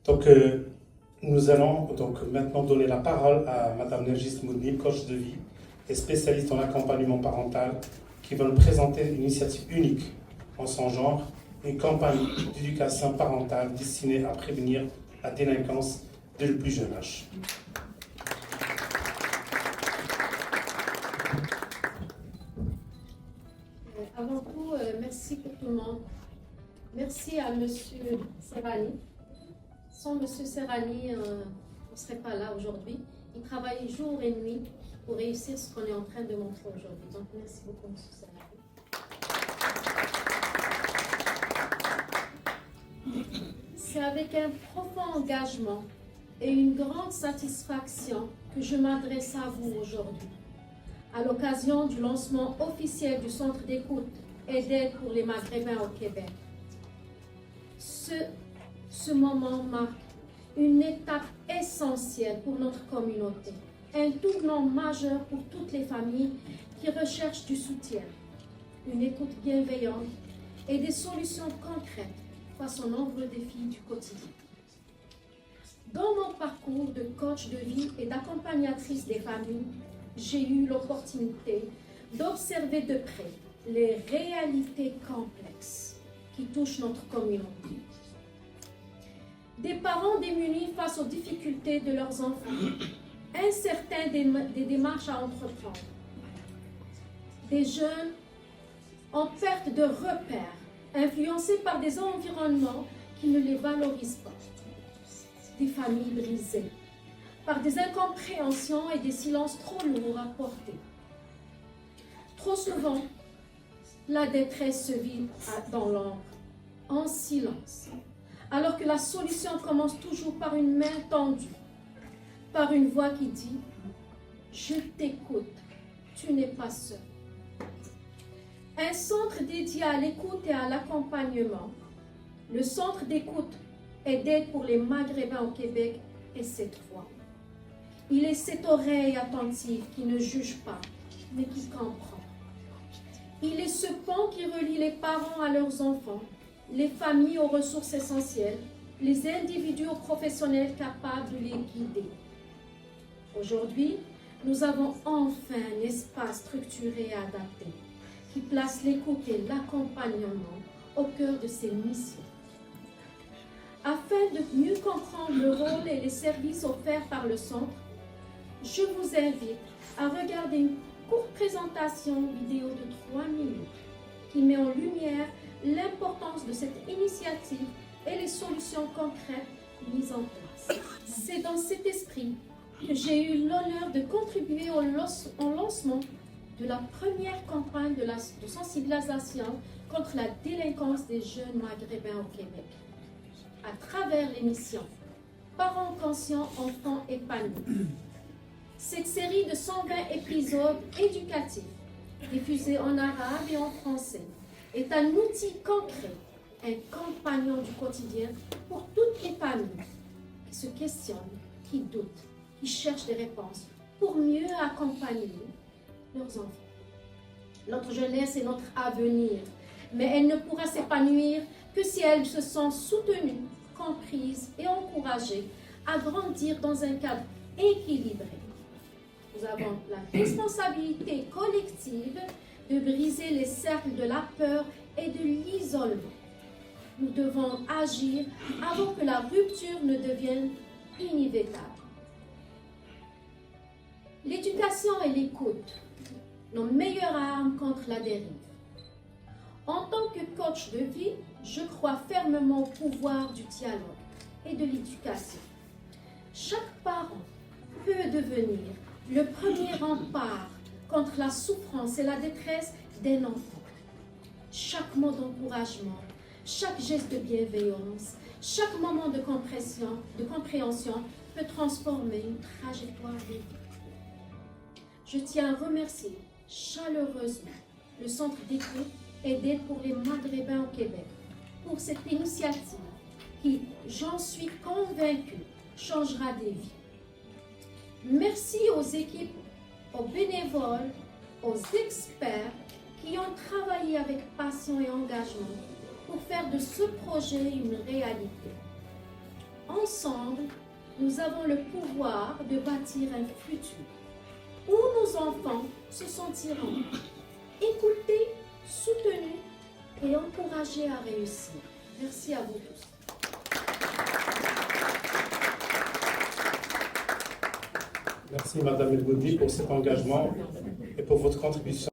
Donc, nous allons donc maintenant donner la parole à Madame Nergis Moudnib, coach de vie et spécialiste en accompagnement parental, qui va nous présenter une initiative unique en son genre, une campagne d'éducation parentale destinée à prévenir la délinquance dès le plus jeune âge. Avant tout, merci pour tout le monde. Merci à M. Serrani. Sans M. Serrani, on ne serait pas là aujourd'hui. Il travaille jour et nuit pour réussir ce qu'on est en train de montrer aujourd'hui. Donc, merci beaucoup, M. Serrani. C'est avec un profond engagement et une grande satisfaction que je m'adresse à vous aujourd'hui, à l'occasion du lancement officiel du Centre d'écoute et d'aide pour les Maghrébins au Québec. Ce moment marque une étape essentielle pour notre communauté, un tournant majeur pour toutes les familles qui recherchent du soutien, une écoute bienveillante et des solutions concrètes face aux nombreux défis du quotidien. Dans mon parcours de coach de vie et d'accompagnatrice des familles, j'ai eu l'opportunité d'observer de près les réalités complexes qui touchent notre communauté. Des parents démunis face aux difficultés de leurs enfants, incertains des démarches à entreprendre, des jeunes en perte de repères, influencés par des environnements qui ne les valorisent pas, des familles brisées par des incompréhensions et des silences trop lourds à porter. Trop souvent, la détresse se vit dans l'ombre, en silence, alors que la solution commence toujours par une main tendue, par une voix qui dit « Je t'écoute, tu n'es pas seul ». Un centre dédié à l'écoute et à l'accompagnement, le Centre d'écoute et d'aide pour les Maghrébins au Québec est cette voix. Il est cette oreille attentive qui ne juge pas, mais qui comprend. Il est ce pont qui relie les parents à leurs enfants, les familles aux ressources essentielles, les individus aux professionnels capables de les guider. Aujourd'hui, nous avons enfin un espace structuré et adapté qui place l'écoute et l'accompagnement au cœur de ses missions. Afin de mieux comprendre le rôle et les services offerts par le centre, je vous invite à regarder une courte présentation vidéo de 3 minutes qui met en lumière l'importance de cette initiative et les solutions concrètes mises en place. C'est dans cet esprit que j'ai eu l'honneur de contribuer au lancement de la première campagne de sensibilisation contre la délinquance des jeunes maghrébins au Québec, à travers l'émission Parents conscients, enfants épanouis. Cette série de 120 épisodes éducatifs, diffusés en arabe et en français, est un outil concret, un compagnon du quotidien pour toutes les familles qui se questionnent, qui doutent, qui cherchent des réponses pour mieux accompagner leurs enfants. Notre jeunesse est notre avenir, mais elle ne pourra s'épanouir que si elles se sent soutenues, comprises et encouragées à grandir dans un cadre équilibré. Nous avons la responsabilité collective de briser les cercles de la peur et de l'isolement. Nous devons agir avant que la rupture ne devienne inévitable. L'éducation et l'écoute, nos meilleures armes contre la dérive. En tant que coach de vie, je crois fermement au pouvoir du dialogue et de l'éducation. Chaque parent peut devenir le premier rempart contre la souffrance et la détresse d'un enfant. Chaque mot d'encouragement, chaque geste de bienveillance, chaque moment de compréhension peut transformer une trajectoire de vie. Je tiens à remercier chaleureusement le Centre d'écoute et d'aide pour les Maghrébins au Québec pour cette initiative qui, j'en suis convaincue, changera des vies. Merci aux équipes, aux bénévoles, aux experts qui ont travaillé avec passion et engagement pour faire de ce projet une réalité. En Ensemble, nous avons le pouvoir de bâtir un futur où nos enfants se sentiront écoutés, soutenus et encouragés à réussir. Merci à vous tous. Merci Madame El Moudi pour cet engagement et pour votre contribution.